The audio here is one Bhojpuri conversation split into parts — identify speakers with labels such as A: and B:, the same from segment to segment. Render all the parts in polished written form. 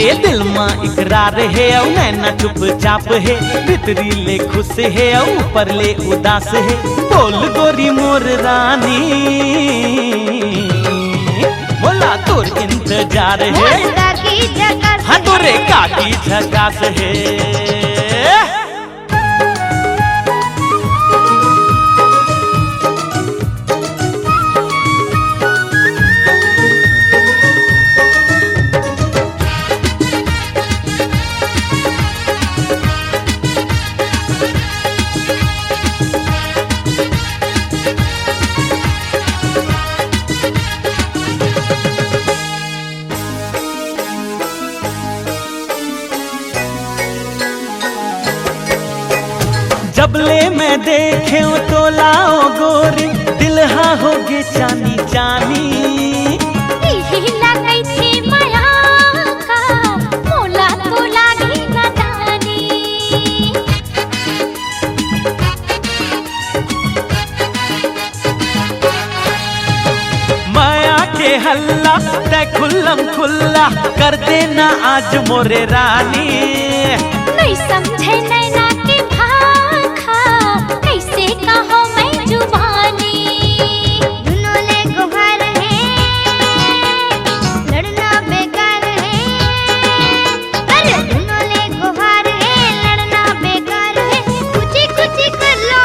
A: ए दिल मां इकरार है औ नैना चुपचाप है, भीतरी ले खुश है औ ऊपर ले उदास है। बोल गोरी मोर रानी बोला तोर इंतजार है, हाँ तोरे काकी झकास है। जबले मैं देखे तो लाओ गोरी दिल हाँ होगे चानी चानी। माया के हल्ला तै खुल्लम खुल्ला कर देना आज मोरे रानी।
B: नहीं समझे नैना की भाखा कैसे कहो मैं जुबानी। दोनों ले गुहार है लड़ना बेकार है, अरे दोनों ले गुहार है लड़ना बेकार है। कुछ कुछ कर लो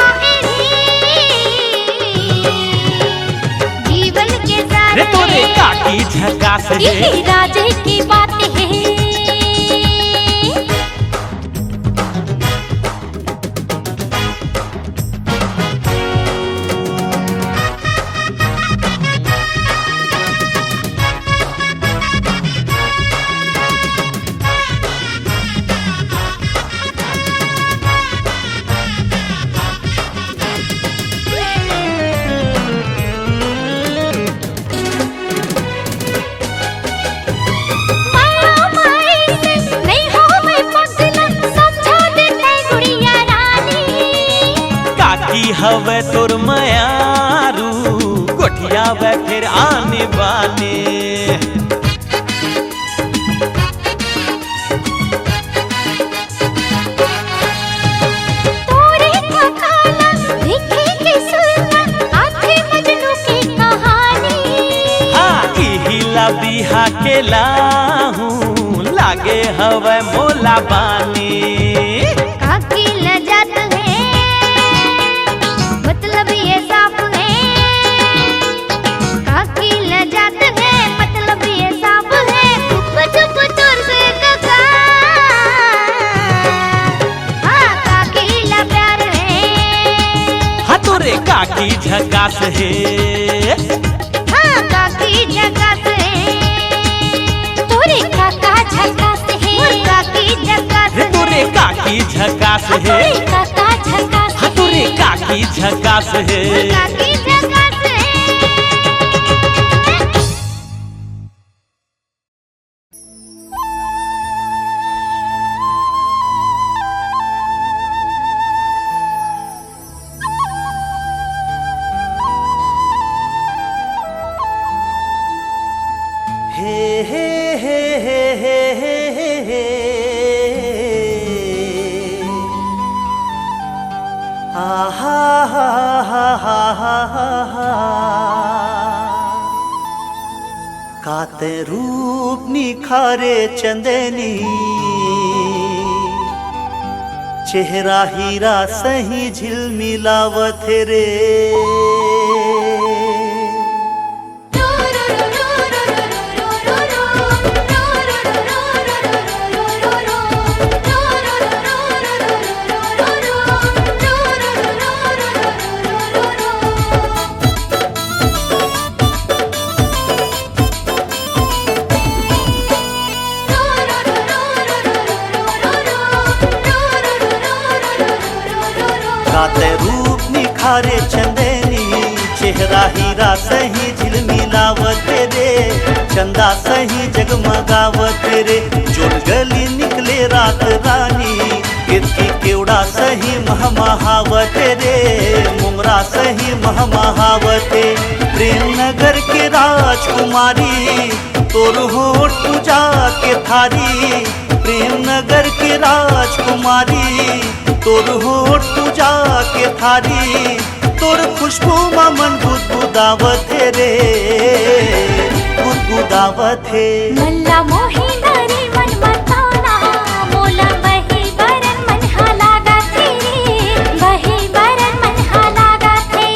B: जीवन के सारे
A: तोरे काकी झकास है,
B: ये राजे की बात है।
A: हवे तोर मयारू गोठिया वे फिर आने बाने।
B: तोरे का खाना देखे के सुनना आखे मजनू की कहानी।
A: हाँ इहिला बिहा के लाहू लागे हवे मोला बानी।
B: काकी लजात है मतलब ये साफ है, काकी लजात है मतलब ये साफ है। चुप चुप तोर से कका हाँ काकी ला प्यार है,
A: हाँ तोरे काकी झकास है,
B: हाँ काकी झकास है। तोरे काका झकास है, काकी झकास है।
A: तोरे काकी झकास है,
B: तोरे काका झकास
A: हाँ तोरे काकी झकास है।
B: काकी झकास है।
A: हे हे हे हे हे हे हे हा हा हा हा हा हा। काते रूप निखारे चंदनी चेहरा हीरा सही झिलमिलावत रे। काते रूप निखारे चंदनी चेहरा हीरा सही झिलमिलावत रे। चंदा सही जगमगावत रे। जोन गली निकले रात रानी कीर्ति केवड़ा सही महमहावत रे। मुंगरा सही महमहावत प्रेम नगर के राजकुमारी
C: तोर होठ पूजा के थारी, प्रेम नगर के राजकुमारी। तोर होठ पूजा के थारी, तोर खुशबू मन गुदगुदावत है रे, गुदगुदावत है।
B: मल्ला मोही नरी मन मताना, मोला बही बरन मन हालागा थे, बही बरन मन हालागा थे।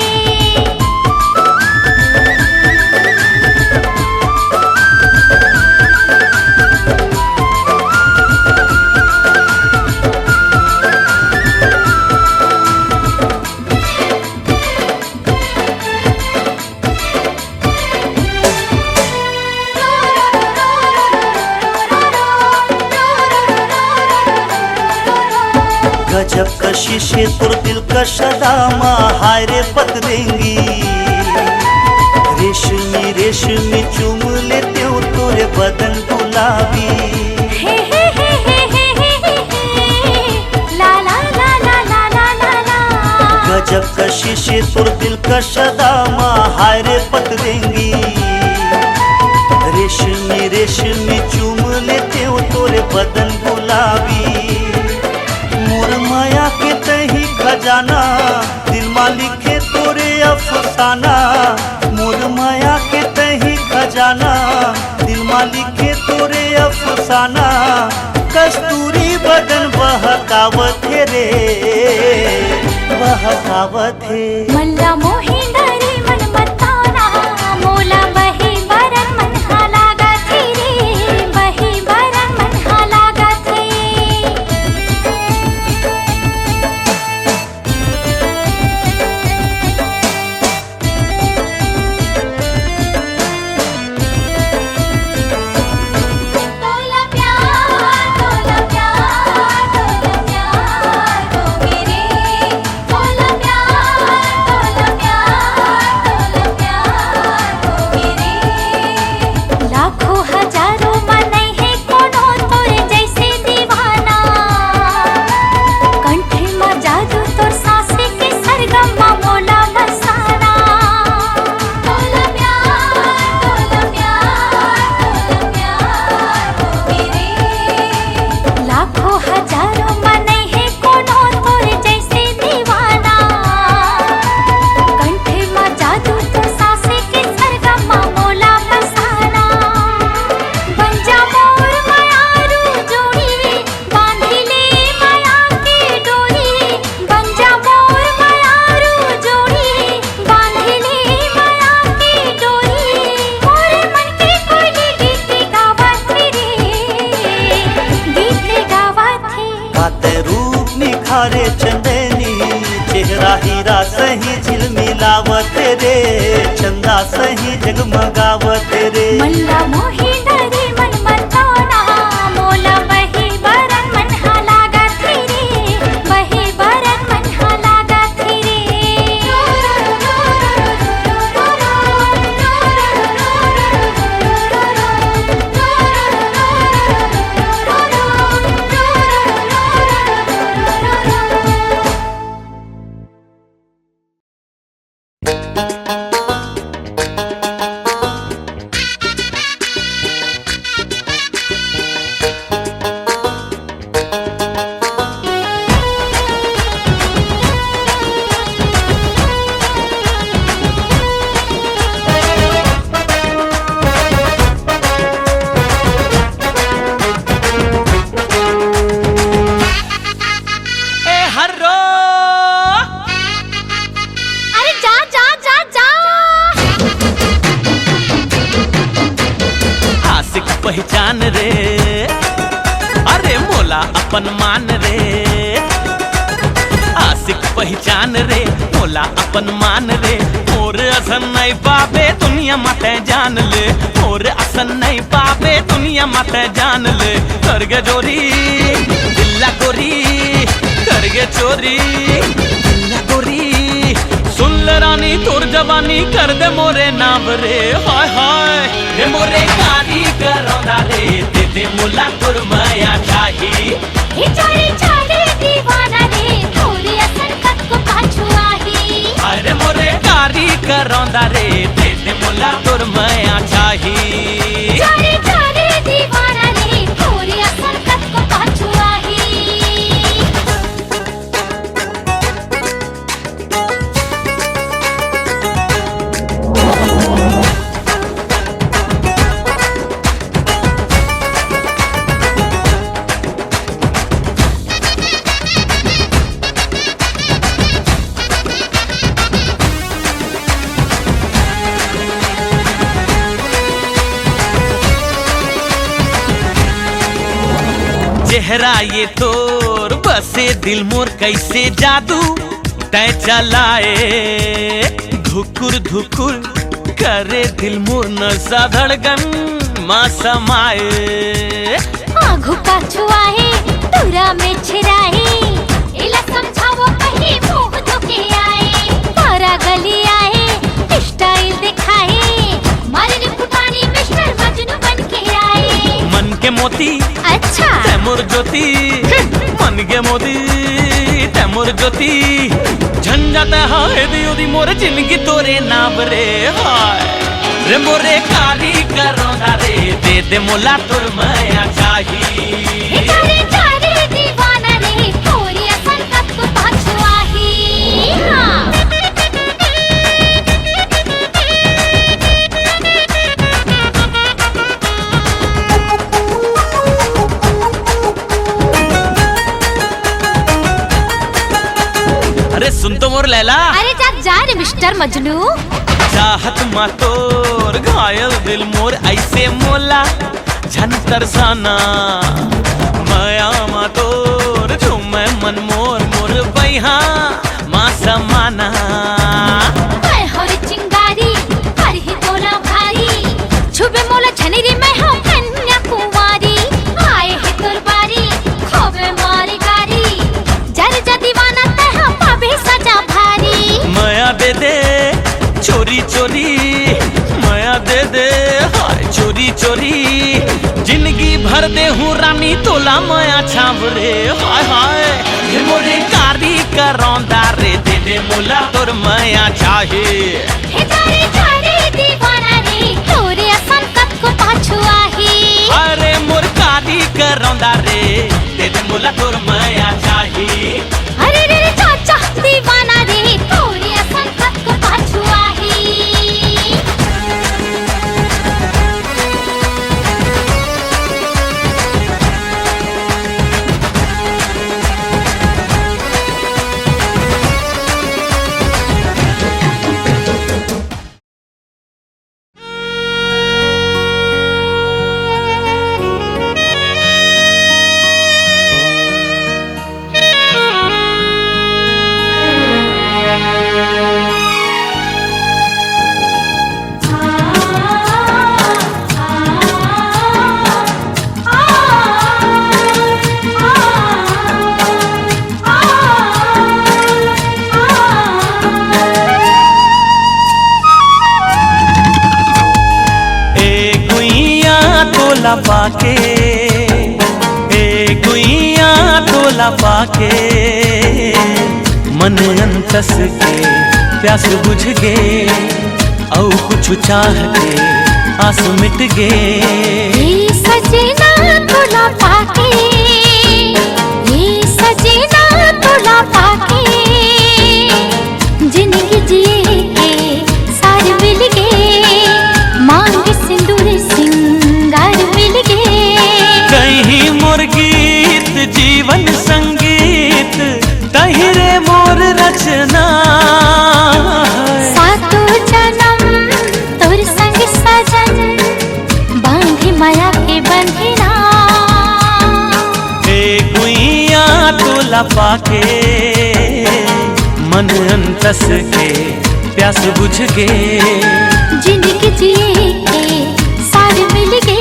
C: गजब कशिश है तुर दिल का शदामा, हाय रे पतरेंगी। रेशमी रेशमी चूम लेते हो तोरे बदन गुलाबी।
B: हे हे हे हे हे हे हे, ला ला ला ला ला ला ला ला।
C: गजब कशिश है तुर दिल का शदामा, हाय रे पतरेंगी। रेशमी रेशमी चूम लेते हो तोरे बदन गुलाबी। मोर माया के तही खजाना, दिल मालिक है तोरे अफसाना। मोर माया के तही खजाना, दिल मालिक है तोरे अफसाना। कस्तूरी बदन बहकावत है रे, बहकावत है।
B: मल्ला मोही नरी मन मताना, मोला बही बरन मन हालागा थे रे, बही बरन मन हालागा थे। तोला प्यार, तोला प्यार, तोला प्यार हो मेरे। तोला प्यार, तोला प्यार, तोला प्यार हो मेरे। लाखों हजारों मनई है कोनो तोरे जैसे दीवाना। कंठे में जादू तोर सांसे के सरगम में मोला बसाना। तोला प्यार, तोला प्यार, तोला प्यार हो मेरे। लाखों हजारों मनई है कोनो तोरे जैसे दीवाना। कंठे में जादू तोर सांसे के सरगम में मोला बसाना। बन जा मोर मायारू जोड़ी, बांधी ले माया की डोरी। बन जा मोर मायारू जोड़ी, बांधी ले माया की डोरी। मोरे मन के कोई गीत गावत रे, गीत गावत है।
C: गाते रूप निखारे चंदनी, चेहरा हीरा सही झिलमिलावत रे, चंदा सही जगमगावत रे।
B: मल्ला मोही नरी मन मताना, मोला बही बरन मन हालागा थे रे, बही बरन मन हालागा थे
A: ए हर्रो,
B: अरे जा जा जा जा।
A: आशिक पहचान रे, अरे मोला अपन मान रे। आशिक पहचान रे, मोला अपन मान रे। मोर असन नहीं पावे दुनिया माते जान ले, मोर असन नहीं पावे दुनिया माते जान ले। करगे जोरी दिल्ला गोरी, करगे चोरी दिल्ला गोरी। सुन ले रानी तोर जवानी कर दे मोरे नाम रे, हाय हाय रे मोरे कारी करौंदा रे। दे दे मोला तोर माया चाही,
B: हे चोरी चाले दीवाना रे, थोड़ी असन कत को पाछू आही।
A: अरे मोरे कारी करौंदा रे। दे दे मोला तोर माया चाही।
B: चोरी
A: चेहरा ये तोर बसे दिल मोर कैसे जादू तय चलाए। धुकुर धुकुर करे दिल मोर नशा धड़कन माँ समाए।
B: आँखों का छुआए तुरा में छिराए, इला समझावो कहीं मुँह धोके आए। तारा गली आए स्टाइल दिखाए, मारे पुठानी मिस्टर मजनू बन के आए।
A: मन के मोती
B: अच्छा
A: तैमुर ज्योति, मन के मोती तैमुर ज्योति झंझट हाय दियो दी मोर जिंदगी तोरे नाम रे। हाय रे मोरे कारी करोंदा रे, दे दे मोला तुर माया चाही।
B: तारे तारे दीवाना रे, तोरी असन कब को पाछुआही। हाँ
A: अरे सुन तो मोर लैला।
B: अरे जा रे मिस्टर मजनू।
A: चाहत मा तोर घायल दिल मोर ऐसे मोला झन तरसाना। माया मा तोर झूमे मन मोर मोर बैहा माँ समाना।
B: मैं हर चिंगारी हर ही तोला भारी, छुबे मोला झनेरी मैं हूँ कन्या कुमारी। आए है तोर बारी खोबे मारी गारी, जर जा दीवाना तह पाबे सजा भारी।
A: माया दे दे चोरी चोरी, माया दे दे हाय चोरी चोरी, जिंदगी भर दे हूँ रानी तोला माया छाव रे। हाय हाय ये मोरे कारी करौंदा रे, दे दे मोला तोर माया चाहे।
B: हे तारे तारे दीवाना रे, तोरे असन कब को पाछुआही।
A: अरे मोर कारी करौंदा रे, दे दे मोला तोर माया चाहे।
B: अरे रे रे चाचा दीवाना रे, तोरे असन कब को पाछुआही।
A: तोला पाके ए गुइया तोला पाके, मन अंतस के प्यास बुझ गे औ कुछ चाह के आस मिट गे।
B: ये सजना तोला पाके, ये सजना तोला पाके, जिंदगी जिए के सार मिल गे, मांग सिंदूर सिंगार मिल गे।
A: कहीं मोर गीत जीवन संगीत तहिरे मोर रचना।
B: सातो जन्म तोर संग सजन, बांधे माया के बंधना।
A: ए गुइया तोला पाके, मन अंतस के प्यास बुझ गे,
B: जिंदगी जिए के सार मिल गे।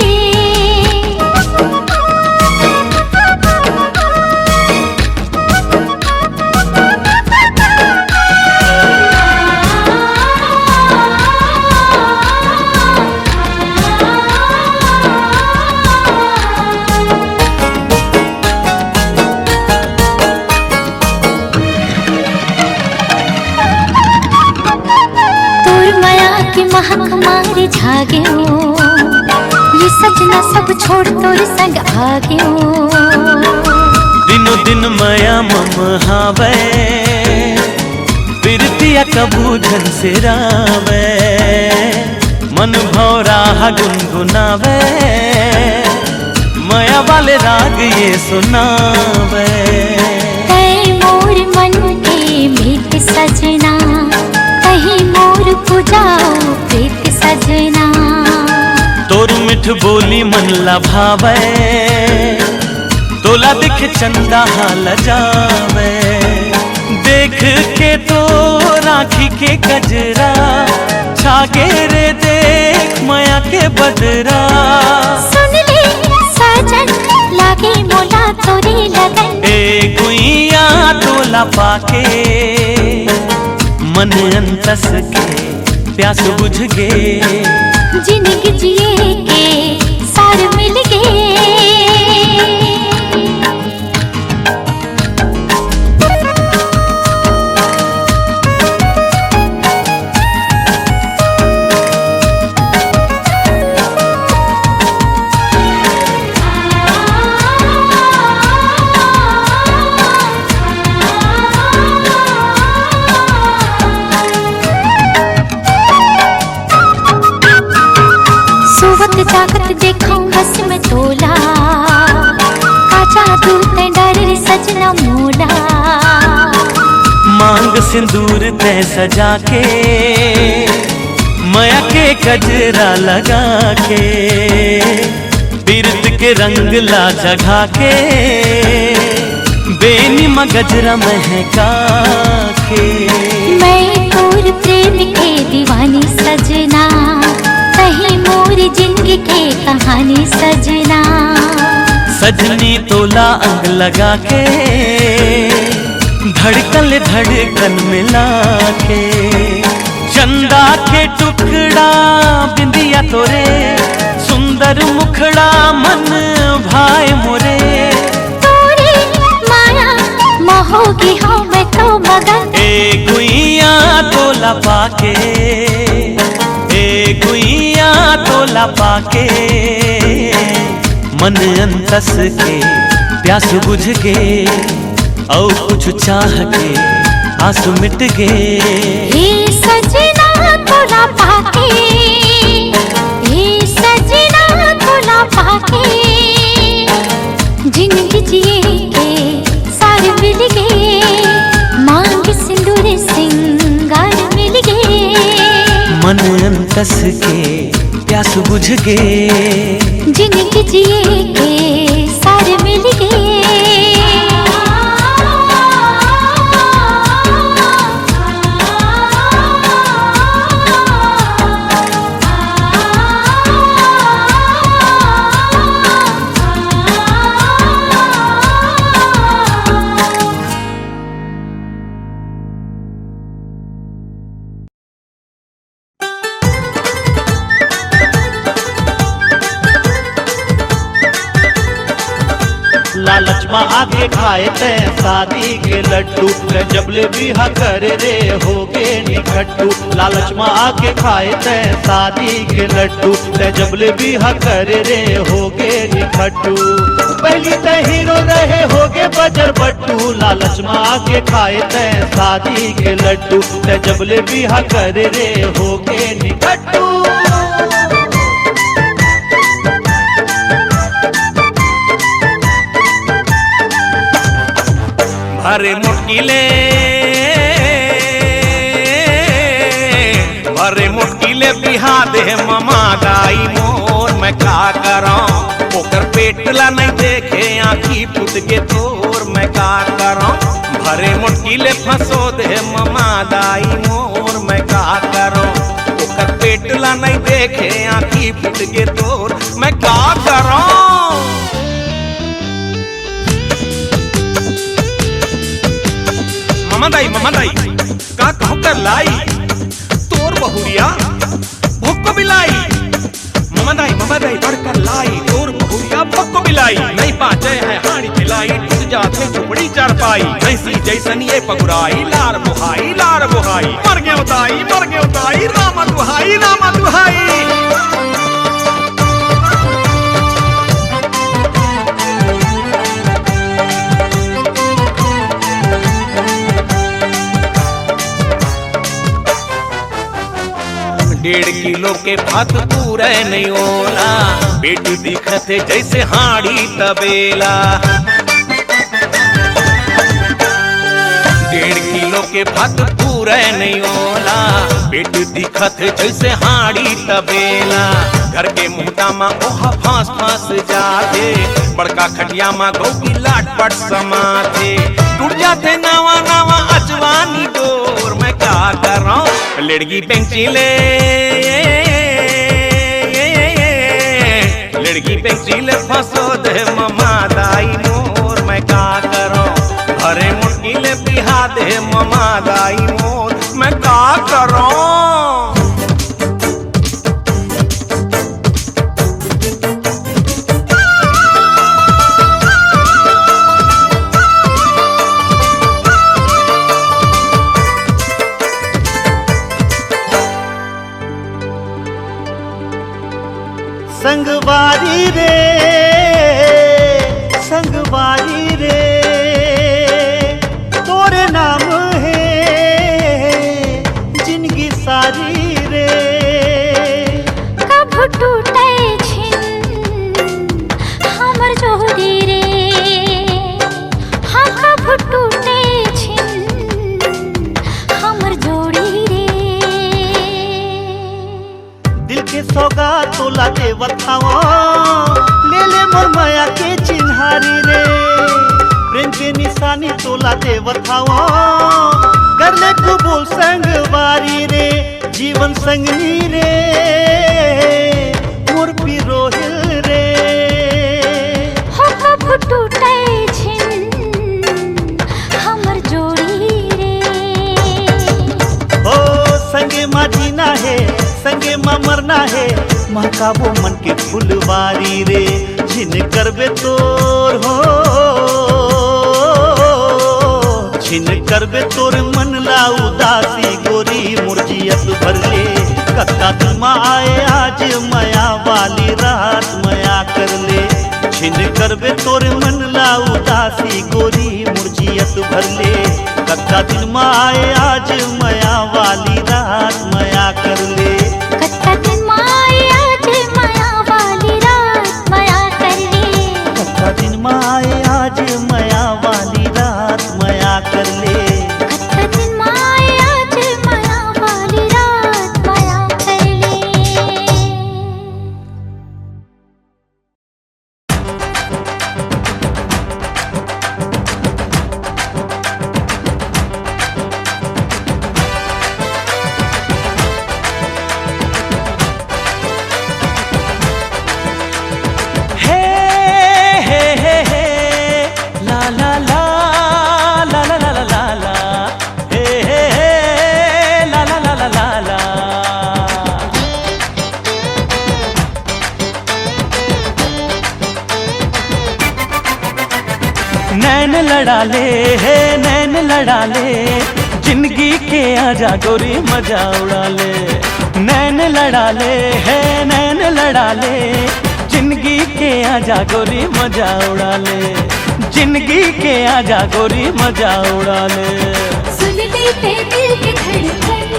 B: के महक मारे झागियो, ये सजना सब छोड़ तोर संग आगियो।
A: दिनो दिन माया मम हावे, बिरतिया कबूझन से रावे, मन भौरा गुनगुनावे, माया वाले राग ये सुनावे।
B: कई मोर मन के मीत सजना, कहीं मोर पुजाओ प्रीत सजना।
A: तोर मिठ बोली मन लभावे, तोला दिख चंदा हाल जावे, देख के तो राखी के गजरा, छागे रे देख माया के बदरा।
B: सुन ले साजन लागे मोला तोरे लगन,
A: ए गुइया तोला पाके मन अंतस के प्यास बुझ गे,
B: जिंदगी जिए के सार मिल गए। सोवत जागत देखूं बस मैं तोला, काचा दूत डर सजना मोला।
A: मांग सिंदूर तय सजा के, माया के गजरा लगा के, बिरद के रंग ला जगा के, बेनी गजरा महका के।
B: मैं तोर प्रेम के दीवानी सजना, कहीं मोर जिंदगी के कहानी सजना।
A: सजनी तोला अंग लगा के, धड़कन धड़कन मिला के, चंदा के टुकड़ा बिंदिया तोरे, सुंदर मुखड़ा मन भाई मोरे।
B: तोरे माया मोहोगी हूँ मैं तो मगन,
A: ए गुइया तोला पाके, ए गुइया तोला पाके, मन अंतस के प्यास बुझ गे, और कुछ चाह के आंस मिट गे।
B: हे सजना तोला पाके, हे सजना तोला पाके, जिंदगी जिए के सार मिल गए, मांग सिंदूर सिंगार मिल गए।
A: मन अंतस के प्यास बुझ गे,
B: जिंदगी जिए के सार मिल गए।
C: लालच में आके खाए ते शादी के लड्डू, ते जबले बिहा करे रे होगे निखट्टू। लालच में आके खाए ते शादी के लड्डू, ते जबले बिहा करे रे होगे निखट्टू। पहली ते हीरो रहे होगे बजर बट्टू, लालच में आके खाए ते शादी के लड्डू, ते जबले बिहा करे रे होगे निखट्टू।
A: भरे मुटकीले, भरे मुटकीले बिहा दे ममा गाई मोर, मैं का करां ओकर पेटला नहीं देखे आँखी फुट के तोर, मैं का करां। भरे मुटकीले फंसो दे ममा दाई मोर, मैं का करां ओकर पेटला नहीं देखे आँखी फुट के तोर, मैं का करां। ममा दाई का कहूँ कर लाई, तोर बहुरिया भुक्को बिलाई। ममा दाई बढ़कर लाई, तोर बहुरिया भुक्को बिलाई। नहीं पाचे है हाड़ी पिलाई, टूट जाते झुपड़ी चढ़ पाई। ऐसी जैसन ये पगुराई, लार बुहाई मर गए उताई रामा दुहाई। डेढ़ किलो के भात पूरे नहीं होला, पेट दिखत है जैसे हाड़ी तबेला। 1.5 किलो के भात पूरे नहीं होला, पेट दिखत जैसे हाड़ी तबेला, घर के मुहता मा ओहा फांस फांस जाते, बड़का खटिया मा गोगी लाट पट समाते, टूट जाते नावा नावा अजवानी डोर। मैं क्या कर रहा हूँ लड़की पेंची ले, लड़की पेंची ले फंसो दे ममा दाई मोर। मैं क्या करूं अरे मुश्किल बिहा दे ममा दाई मोर। मैं क्या करूं।
C: संगवारी रे संगवारी रे तोरे नाम है जिंदगी सारी रे।
B: कब टूटे छिन हमर जोड़ी रे, हाँ कब टूटे छिन हमर जोड़ी रे।
C: दिल के सौगात तोला देवत हवा, ले ले मोर माया के चिन्हारी रे। प्रेम के निशानी तोला देवत हवा, कर ले कबूल संगवारी रे। जीवन संगनी रे मोर पिरोहिल रे।
B: हो कब टूटे छिन हमर जोड़ी रे।
C: ओ संगे माँ जीना है संगे माँ मरना है, महकाबो मन के फुलवारी रे। जिन करबे तोर हो जिन करबे तोर मन ला उदासी गोरी मुरजियत भर ले। कत्ता तुम आए आज मया वाली रात मया कर ले। जिन करबे तोर मन ला उदासी गोरी मुरजियत भर ले। कत्ता दिन आए आज मया वाली रात मया कर ले।
B: कत्ता दिन माए आज माया वाली रात माया कर ले।
C: कत्ता दिन आए आज मया वाली रात मया कर ले।
B: कत्ता दिन माए आज माया वाली रात माया कर ले।
A: नैन लड़ा ले है नैन लड़ा ले, जिंदगी के आजा गोरी मजा उड़ा ले। नैन लड़ा ले है नैन लड़ा ले, जिंदगी के आजा गोरी मजा उड़ा ले। जिंदगी के आजा गोरी मजा उड़ा ले।
B: सुन लेते दिल के धड़कन,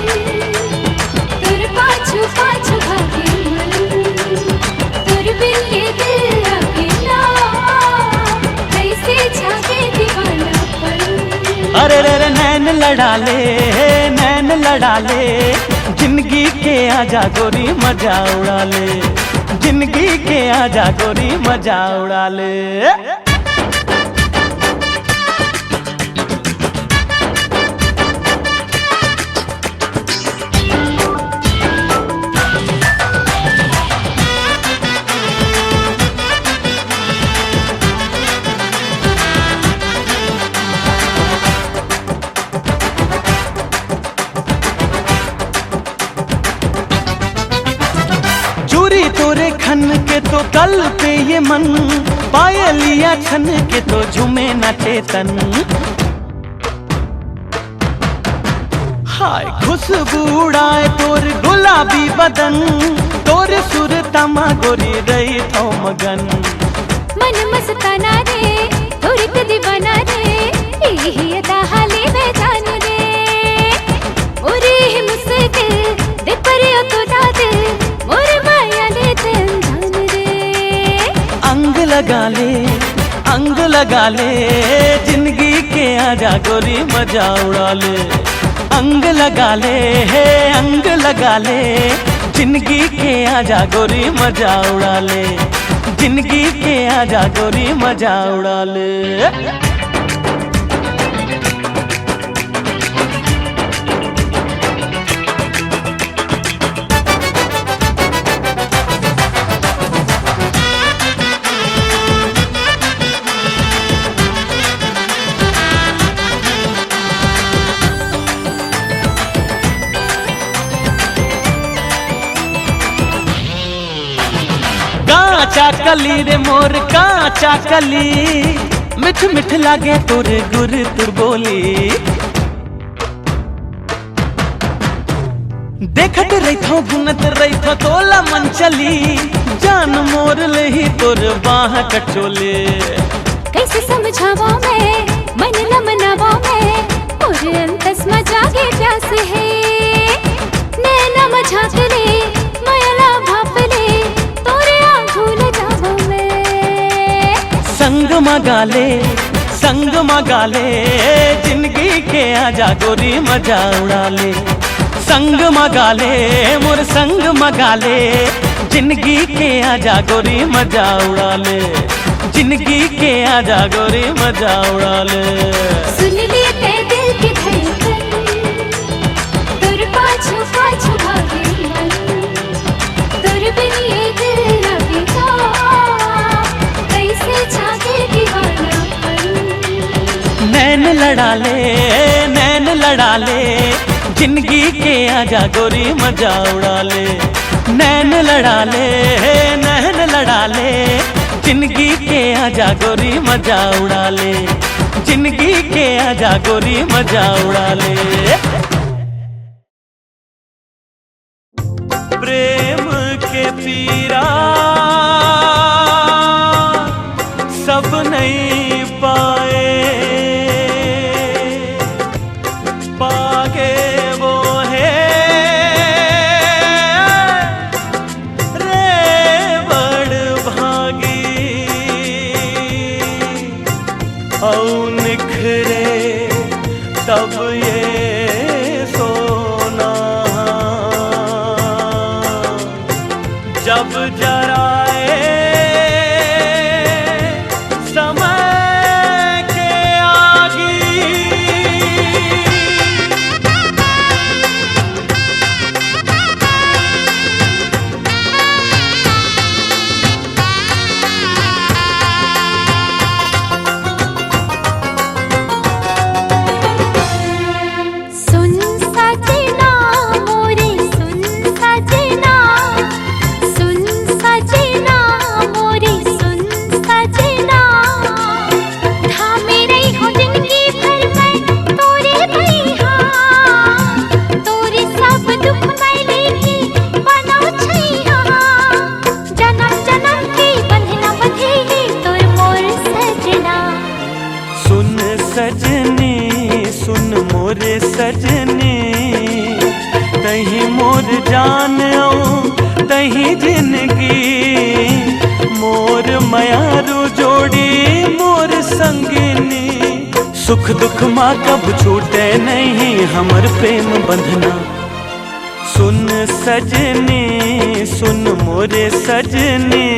B: तुर पाछू पाछू भागे मन, तुर बिन के दिल अकेला कैसे जागे दीवानापन।
A: अरे रे रे नैन लड़ा ले नैन लड़ा ले, जिंदगी के आजा गोरी मजा उड़ा ले। जिंदगी के आजा गोरी मजा उड़ा ले। चूरी तोरे खन के तो कल पे ये मन, पायलिया छन के तो झूमे न चेतन। हाय खुशबू उड़ाए तोर गुलाबी बदन, तोर सुर तमा गोरी रही तो मगन।
B: मन मस्ताना रे तोर के दीवाना रे, यही अदा हाले में जान रे। ओरे मुस्किल दे पर तो दाद मोर माया ले जान रे।
A: अंग लगा ले जिंदगी के आजा गोरी मजा उड़ा ले। अंग लगा ले है अंग लगा ले, जिंदगी के आजा गोरी मजा उड़ा ले, जिंदगी के आजा गोरी मजा उड़ा ले। काचा कली रे मोर काचा कली, मिठ मिठ लागे तुर गुर तुर बोली। देखत रही थो गुनत रही थो तोला मन चली, जान मोर ले ही तुर बाह कचोले।
B: कैसे समझावा मैं मन न मनावा मैं, और अंतस मजागे प्यास है। नैना मझाक ले मायला भाप ले, तोरे आंखों ले जावा मैं।
A: संग मगा ले, जिंदगी के आजा गोरी मजा उड़ा ले। संग मगा ले मोर संग मगा ले, जिंदगी के आजा गोरी मजा उड़ा ले, जिंदगी के आजा गोरी मजा उड़ा ले।
B: सुन लिए ते दिल की धड़कन, तुर पाछू पाछू भागे मन, तुर बिन ये दिल लगेगा, कैसे जागे दीवानापन।
A: नैन लड़ा ले, जिंदगी के आजा गोरी मजा उड़ा ले। नैन लड़ा ले, जिंदगी के आजा गोरी मजा उड़ा ले, जिंदगी के आजा गोरी मजा उड़ा ले। प्रेम के पीरा सब नहीं पाए, पागे वो है रे बड़ भागी। औ निखरे तब ये सोना, जब जराए समय के आगी।
B: सुन सजना मोरे सुन सजना, सुन सजना मोरे सुन सजना। थामे रही हो जिंदगी भर मैं तोरे भैया, तोरे सब दुख मैं लेके बनाओ छैया। जन्म जन्म की बंधना बंधेगी तोर मोर सजना।
A: सुन सजनी सुन मोरे सजनी, तही मोर जान आऊं तही जिंदगी। मोर मयारू जोड़ी मोर संगिनी, सुख दुख माँ कब छूटे नहीं हमर प्रेम बंधना। सुन सजनी सुन मोरे सजनी।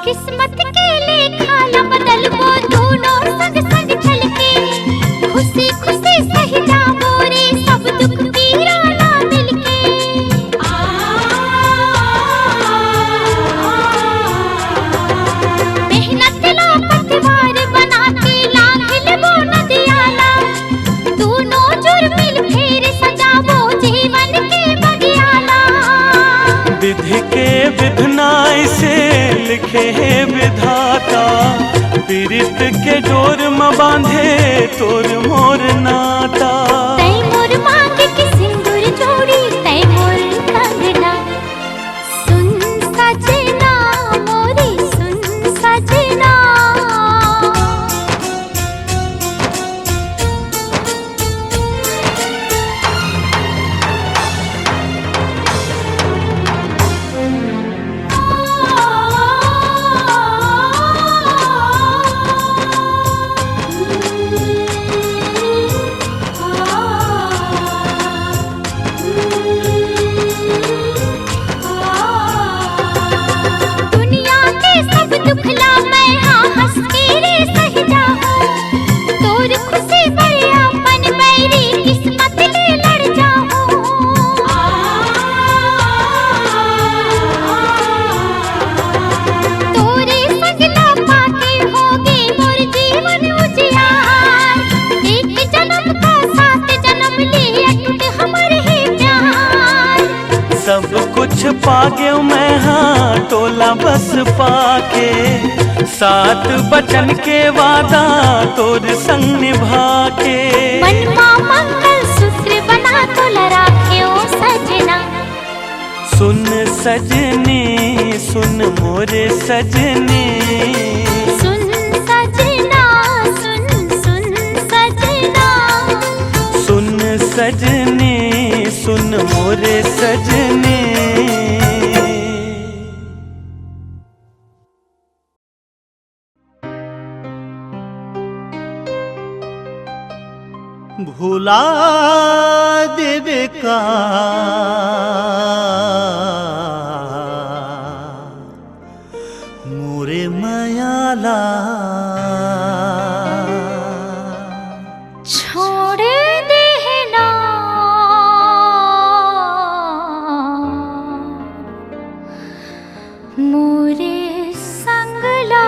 B: किस्मत के लेखा न बदल वो दोनों संग संग चल के, खुशी खुशी सही जाओ रे सब दुख पीरा ना मिल के। मेहनत ला पतवार बना के लाखिल वो नदियाला, दोनों जुर मिल फेर सजावो जीवन के बगियाला।
A: विधि के विधनाई से लिखे है विधाता, पीरित के डोर में बांधे तोर मोर नाता।
B: तै मोर मांग के सिंदूर जोड़ी तै मोर कंगना,
A: सब कुछ पागे मैं हाँ टोला बस पाके, सात बचन के वादा तोर संग निभा के।
B: मनमा मंगल सूत्र बना तोला राख्यो सजना।
A: सुन सजनी सुन मोरे सजनी,
B: सुन सजना सुन सुन सजना।
A: सुन सजनी सुन मोरे सजनी।
C: भुला देवे का मोरे मायाला,
B: छोड़ देना मोरे संगला।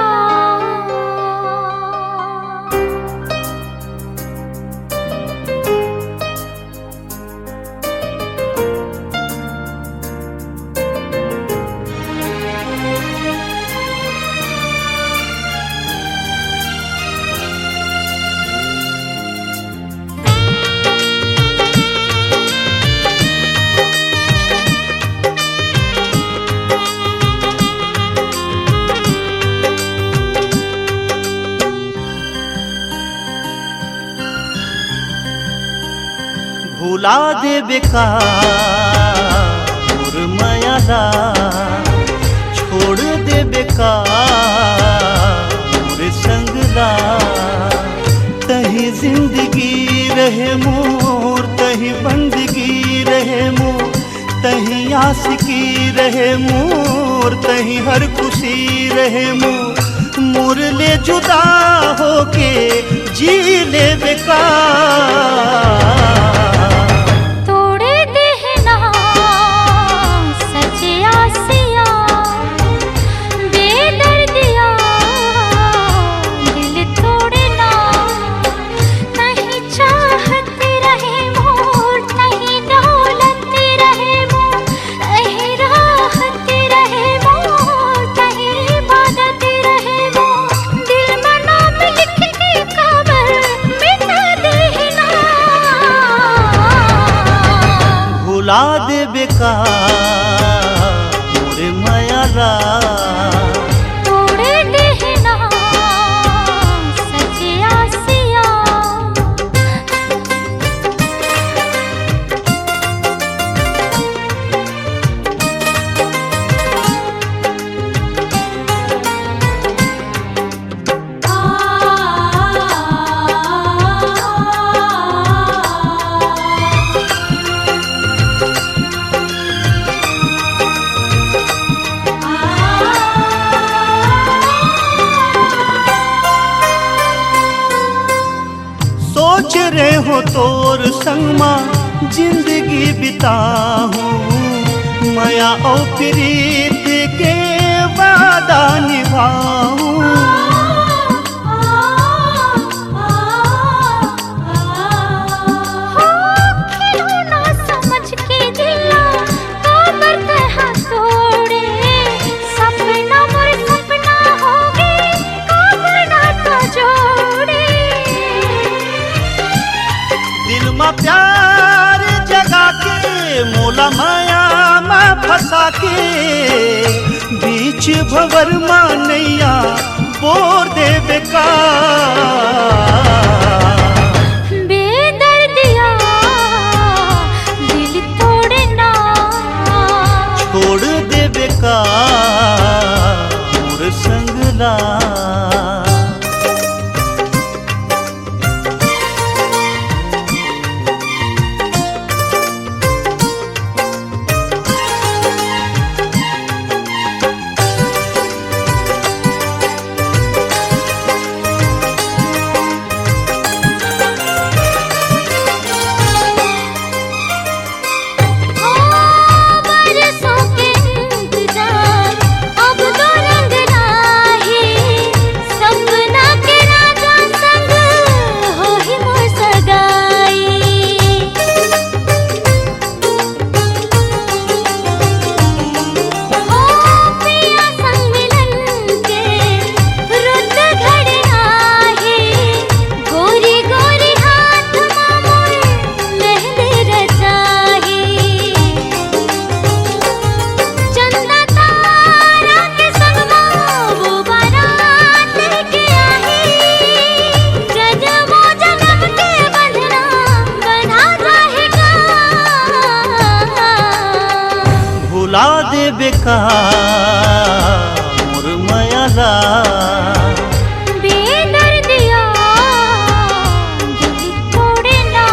C: भुला देवे का मोर मायाला, छोड़ देवे का मोर संगला। तही जिंदगी रहे मोर, तही बंदगी रहे मोर, तही आशिकी रहे मोर, तही हर खुशी रहे मोर। मोर ले जुदा होके जी ले बेकार। भुला देवे का मोरे मायाला,
B: तोड़ देना सजिया सिया।
C: सोच रहे हो तोर संगमा जिंदगी बिताऊं, माया और प्रीत के वादा निभाऊं। प्यार जगा के मोला माया में फंसा के, बीच भंवर नैया बोर देवे का।
B: बेदर्दिया दिल तोड़ना,
C: छोड़ देवे का मोर संगला।
B: बरसों के इंतजार अब तो रंग राही।
C: भुला दे बेका मोर मायाला
B: बेदर्दिया दिल तोड़े ना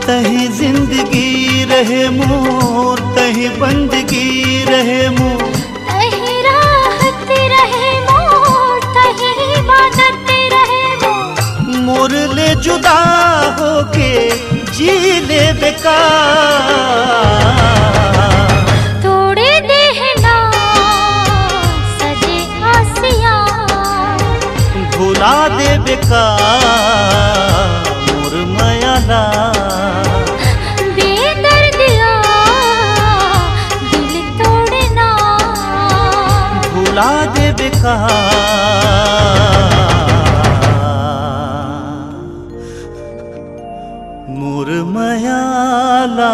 C: तही जिंदगी रहे मोर तही बंदगी रहे मोर
B: तही राहत रहे मोर तही इबादत रहे मोर
C: मोर ले जुदा होके जी ले बेका
B: तोड़े देहना सजे आसिया
C: भुला दे बेका मोर मायाला
B: बेदर्दिया दिल तोड़े ना
C: भुला दे बेका मोर मायाला